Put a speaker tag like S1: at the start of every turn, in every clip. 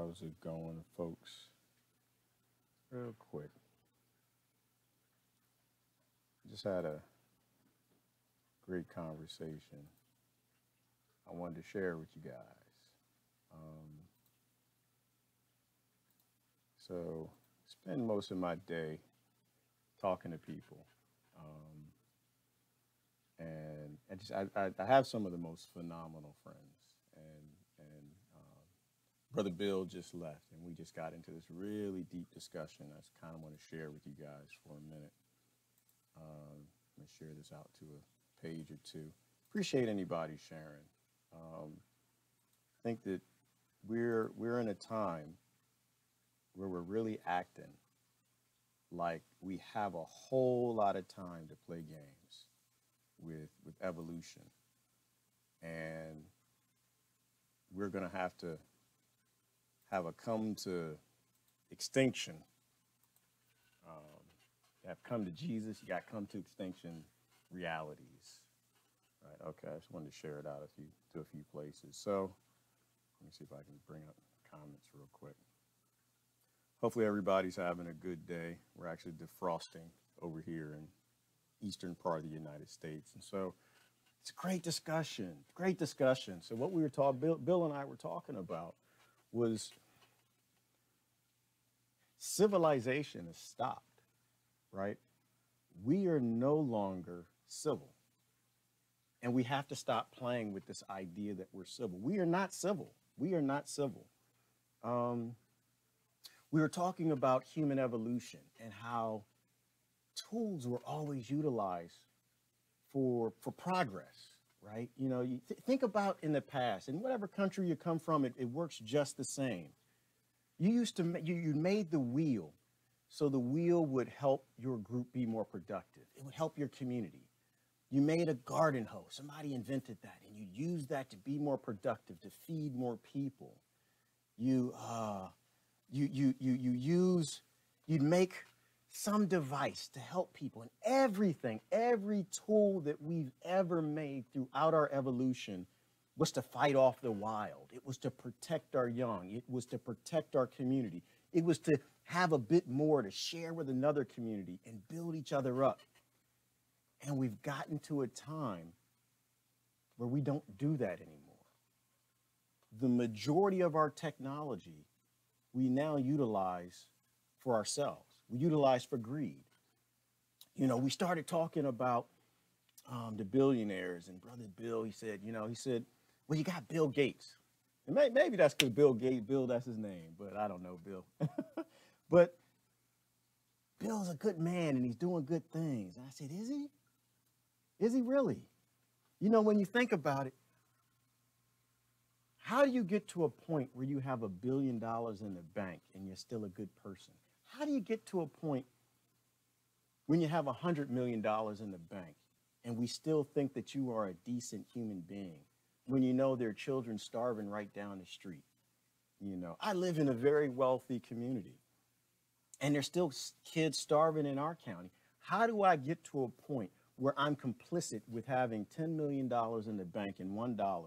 S1: How's it going, folks? Real quick, just had a great conversation I wanted to share with you guys. Um, so, spend most of my day talking to people, um, and just I have some of the most phenomenal friends, and Brother Bill just left, and we just got into this really deep discussion. I just kind of want to share with you guys for a minute. Let me share this out to a page or two. Appreciate anybody sharing. I think that we're in a time where we're really acting like we have a whole lot of time to play games with evolution, and we're gonna have a come to extinction. Um, you have come to Jesus. You got come to extinction realities. Right. Okay. I just wanted to share it out to a few places. So let me see if I can bring up comments real quick. Hopefully everybody's having a good day. We're actually defrosting over here in eastern part of the United States, and so it's a great discussion. Great discussion. So what we were talking, Bill and I were talking about was civilization has stopped. Right. We are no longer civil. And we have to stop playing with this idea that we're civil. We are not civil. We are not civil. Um, we were talking about human evolution and how tools were always utilized for progress, right? You know, you think about in the past, in whatever country you come from, it works just the same. You used to you made the wheel so the wheel would help your group be more productive. It would help your community. You made a garden hose. Somebody invented that, and you use that to be more productive, to feed more people. You you'd make some device to help people, and everything, every tool that we've ever made throughout our evolution was to fight off the wild. It was to protect our young. It was to protect our community. It was to have a bit more to share with another community and build each other up. And we've gotten to a time where we don't do that anymore. The majority of our technology we now utilize for ourselves. We utilize for greed. You know, we started talking about the billionaires, and Brother Bill, he said, well, you got Bill Gates. And maybe that's because Bill Gates, Bill, that's his name, but I don't know Bill. But Bill's a good man and he's doing good things. And I said, is he? Is he really? You know, when you think about it, how do you get to a point where you have $1 billion in the bank and you're still a good person? How do you get to a point when you have $100 million in the bank and we still think that you are a decent human being when you know there are children starving right down the street? You know, I live in a very wealthy community and there's still kids starving in our county. How do I get to a point where I'm complicit with having $10 million in the bank and $1,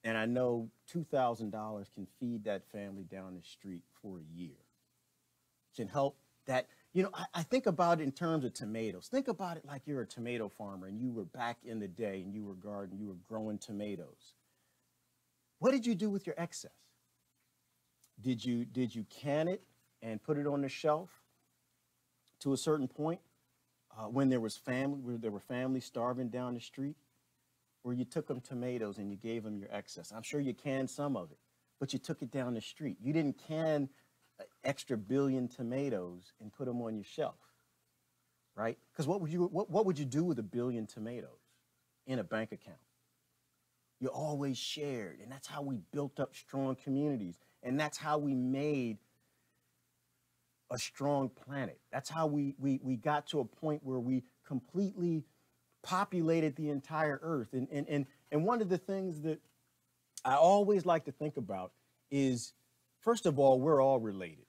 S1: and I know $2,000 can feed that family down the street for a year, can help that? You know, I think about it in terms of tomatoes. Think about it like you're a tomato farmer and you were back in the day and you were growing tomatoes. What did you do with your excess? Did you can it and put it on the shelf to a certain point when there were families starving down the street? Or you took them tomatoes and you gave them your excess? I'm sure you canned some of it, but you took it down the street. You didn't can extra billion tomatoes and put them on your shelf, right? Because what would you do with 1 billion tomatoes in a bank account? You always shared, and that's how we built up strong communities, and that's how we made a strong planet. That's how we got to a point where we completely populated the entire earth. And one of the things that I always like to think about is, first of all, we're all related.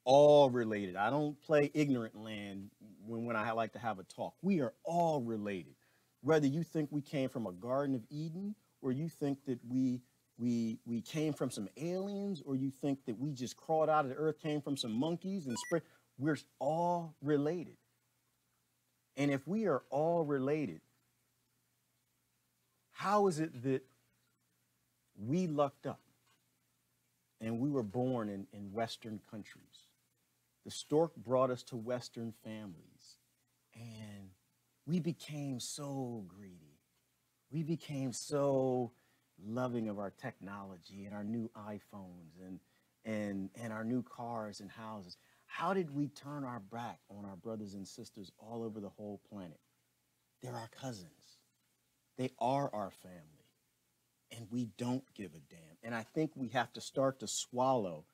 S1: All related. I don't play ignorant land when I like to have a talk. We are all related. Whether you think we came from a Garden of Eden or you think that we we came from some aliens, or you think that we just crawled out of the earth, came from some monkeys and spread. We're all related. And if we are all related, how is it that we lucked up and we were born in Western countries? The stork brought us to Western families, and we became so greedy. We became so loving of our technology and our new iPhones and our new cars and houses. How did we turn our back on our brothers and sisters all over the whole planet? They're our cousins. They are our family, and we don't give a damn. And I think we have to start to swallow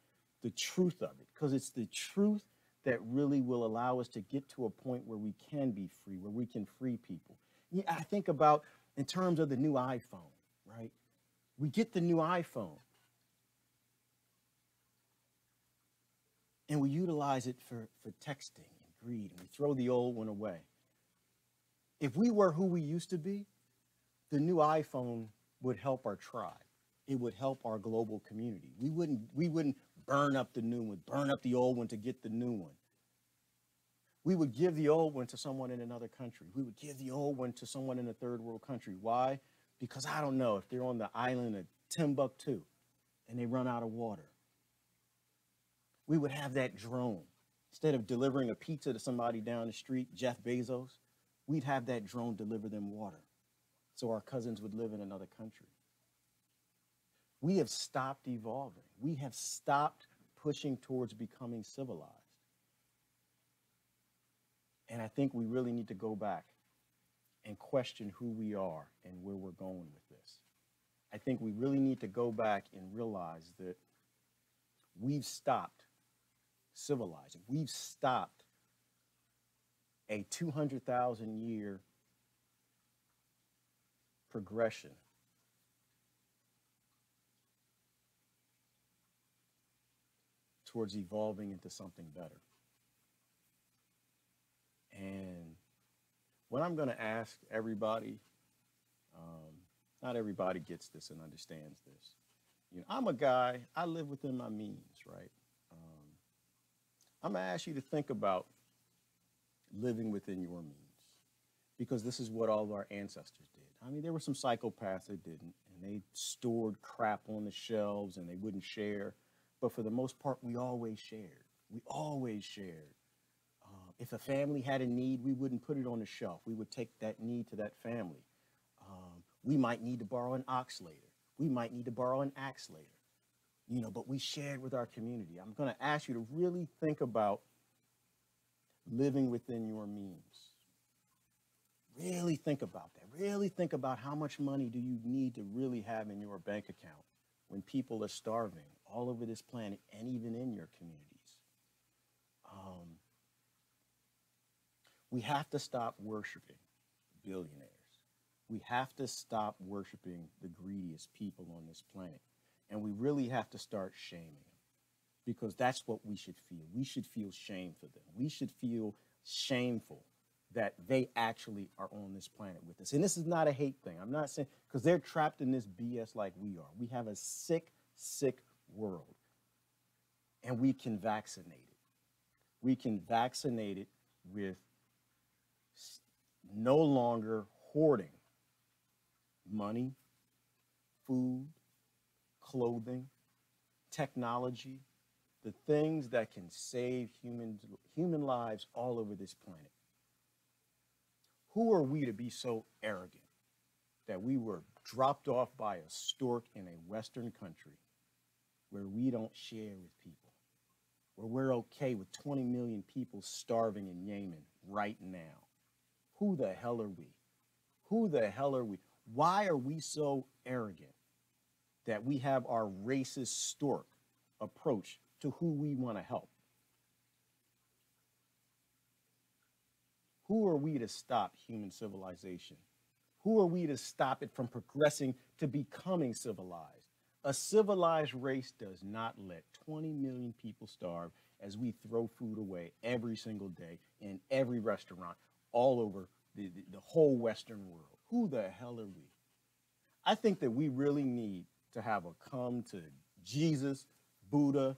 S1: the truth of it, because it's the truth that really will allow us to get to a point where we can be free, where we can free people. Yeah, I think about in terms of the new iPhone, right? We get the new iPhone and we utilize it for texting and greed, and we throw the old one away. If we were who we used to be, the new iPhone would help our tribe. It would help our global community. We wouldn't burn up the new one, burn up the old one to get the new one. We would give the old one to someone in another country. We would give the old one to someone in a third world country. Why? Because I don't know, if they're on the island of Timbuktu and they run out of water, we would have that drone. Instead of delivering a pizza to somebody down the street, Jeff Bezos, we'd have that drone deliver them water so our cousins would live in another country. We have stopped evolving. We have stopped pushing towards becoming civilized. And I think we really need to go back and question who we are and where we're going with this. I think we really need to go back and realize that we've stopped civilizing. We've stopped a 200,000 year progression towards evolving into something better. And what I'm going to ask everybody, not everybody gets this and understands this. You know, I'm a guy, I live within my means, right? I'm going to ask you to think about living within your means, because this is what all of our ancestors did. I mean, there were some psychopaths that didn't, and they stored crap on the shelves and they wouldn't share. But for the most part, we always shared. We always shared. If a family had a need, we wouldn't put it on the shelf. We would take that need to that family. We might need to borrow an ox later. We might need to borrow an axe later. You know, but we shared with our community. I'm going to ask you to really think about living within your means. Really think about that. Really think about how much money do you need to really have in your bank account when people are starving all over this planet and even in your communities. We have to stop worshiping billionaires. We have to stop worshiping the greediest people on this planet. And we really have to start shaming them, because that's what we should feel. We should feel shame for them. We should feel shameful that they actually are on this planet with us. And this is not a hate thing. I'm not saying, because they're trapped in this BS like we are. We have a sick, sick world, and we can vaccinate it. We can vaccinate it with no longer hoarding money, food, clothing, technology, the things that can save human lives all over this planet. Who are we to be so arrogant that we were dropped off by a stork in a Western country where we don't share with people, where we're okay with 20 million people starving in Yemen right now? Who the hell are we? Who the hell are we? Why are we so arrogant that we have our racist stork approach to who we want to help? Who are we to stop human civilization? Who are we to stop it from progressing to becoming civilized? A civilized race does not let 20 million people starve as we throw food away every single day in every restaurant all over the whole Western world. Who the hell are we? I think that we really need to have a come to Jesus, Buddha,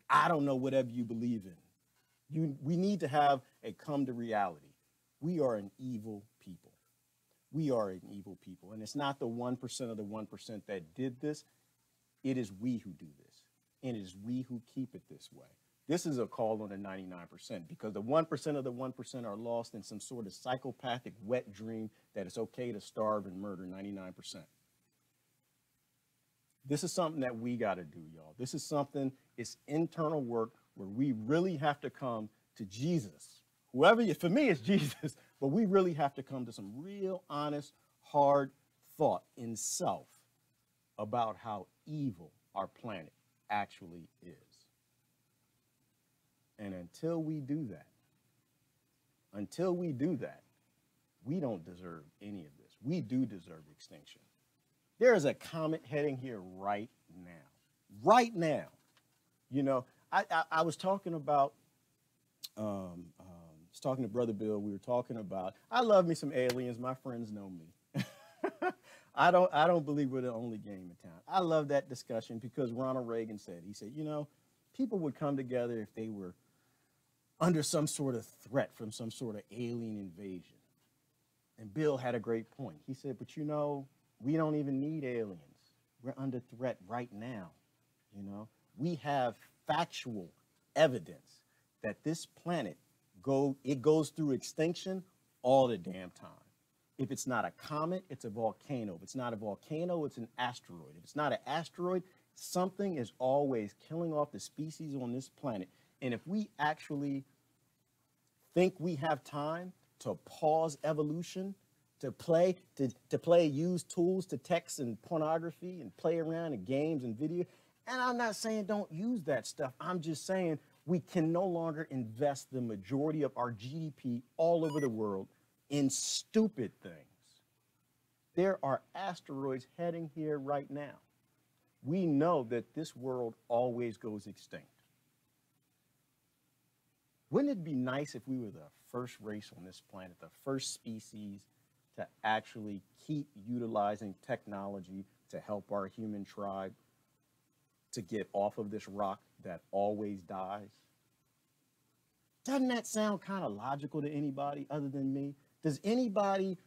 S1: I don't know, whatever you believe in. We need to have a come to reality. We are an evil people. We are an evil people. And it's not the 1% of the 1% that did this. It is we who do this. And it is we who keep it this way. This is a call on the 99% because the 1% of the 1% are lost in some sort of psychopathic wet dream that it's okay to starve and murder 99%. This is something that we got to do, y'all. This is something, it's internal work where we really have to come to Jesus. Whoever you, for me, it's Jesus, but we really have to come to some real, honest, hard thought in self about how evil our planet actually is. And until we do that, we don't deserve any of this. We do deserve extinction. There is a comet heading here right now. Right now. You know, I was talking about, was talking to Brother Bill. We were talking about, I love me some aliens. My friends know me. I don't believe we're the only game in town. I love that discussion because Ronald Reagan said, he said, you know, people would come together if they were under some sort of threat from some sort of alien invasion. And Bill had a great point. He said, but you know, we don't even need aliens. We're under threat right now. You know, we have factual evidence that this planet goes through extinction all the damn time. If it's not a comet, it's a volcano. If it's not a volcano, it's an asteroid. If it's not an asteroid, something is always killing off the species on this planet. And if we actually think we have time to pause evolution, to use tools to text and pornography and play around in games and video. And I'm not saying don't use that stuff. I'm just saying we can no longer invest the majority of our GDP all over the world in stupid things. There are asteroids heading here right now. We know that this world always goes extinct. Wouldn't it be nice if we were the first race on this planet, the first species to actually keep utilizing technology to help our human tribe to get off of this rock that always dies? Doesn't that sound kind of logical to anybody other than me? Is anybody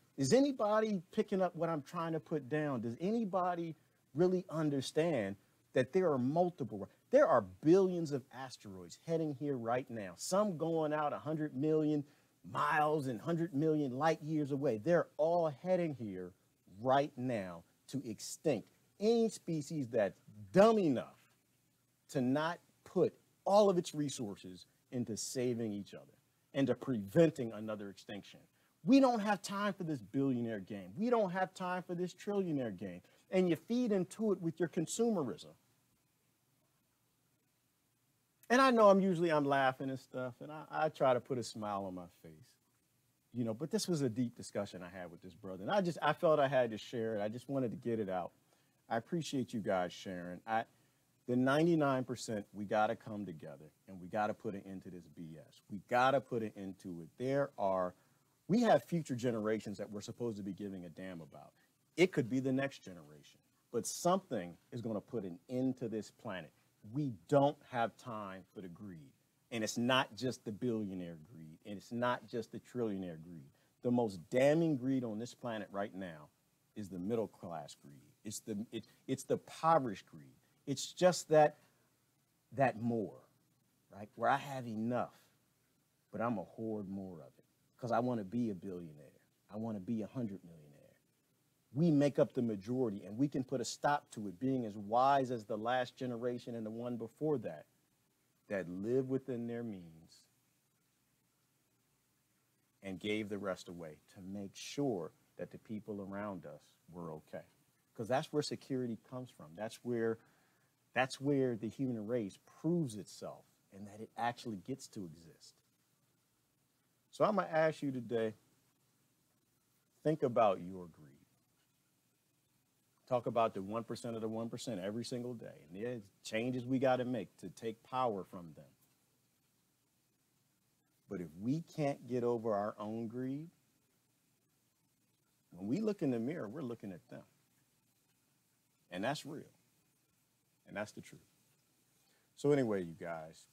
S1: picking up what I'm trying to put down? Does anybody really understand that there are billions of asteroids heading here right now, some going out 100 million miles and 100 million light years away. They're all heading here right now to extinct any species that's dumb enough to not put all of its resources into saving each other and to preventing another extinction. We don't have time for this billionaire game. We don't have time for this trillionaire game. And you feed into it with your consumerism. And I know I'm laughing and stuff, and I try to put a smile on my face, you know, but this was a deep discussion I had with this brother. And I felt I had to share it. I just wanted to get it out. I appreciate you guys sharing. The 99%, we got to come together and we got to put an end to this BS. We got to put an end to it. We have future generations that we're supposed to be giving a damn about. It could be the next generation, but something is going to put an end to this planet. We don't have time for the greed. And it's not just the billionaire greed, and it's not just the trillionaire greed. The most damning greed on this planet right now is the middle class greed. It's the impoverished greed. It's just that more, right? Where I have enough, but I'm a hoard more of it because I want to be a billionaire. I want to be 100 millionaire. We make up the majority, and we can put a stop to it being as wise as the last generation and the one before that live within their means and gave the rest away to make sure that the people around us were okay. Because that's where security comes from. That's where the human race proves itself and that it actually gets to exist. So I'm going to ask you today, think about your greed. Talk about the 1% of the 1% every single day. And there's changes we got to make to take power from them. But if we can't get over our own greed, when we look in the mirror, we're looking at them. And that's real. And that's the truth. So anyway, you guys,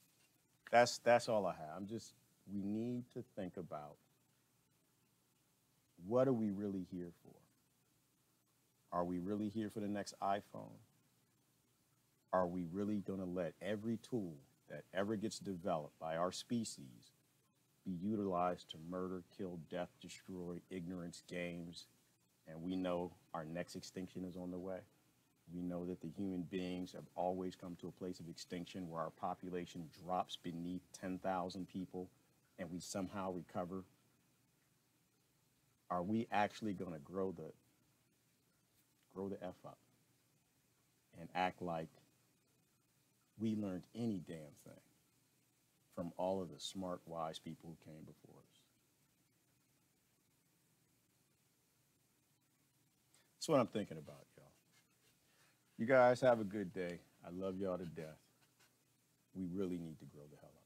S1: that's all I have. We need to think about, what are we really here for? Are we really here for the next iPhone? Are we really going to let every tool that ever gets developed by our species be utilized to murder, kill, death, destroy, ignorance, games, and we know our next extinction is on the way? We know that the human beings have always come to a place of extinction where our population drops beneath 10,000 people and we somehow recover. Are we actually going to grow the F up and act like we learned any damn thing from all of the smart, wise people who came before us? That's what I'm thinking about, y'all. You guys have a good day. I love y'all to death. We really need to grow the hell up.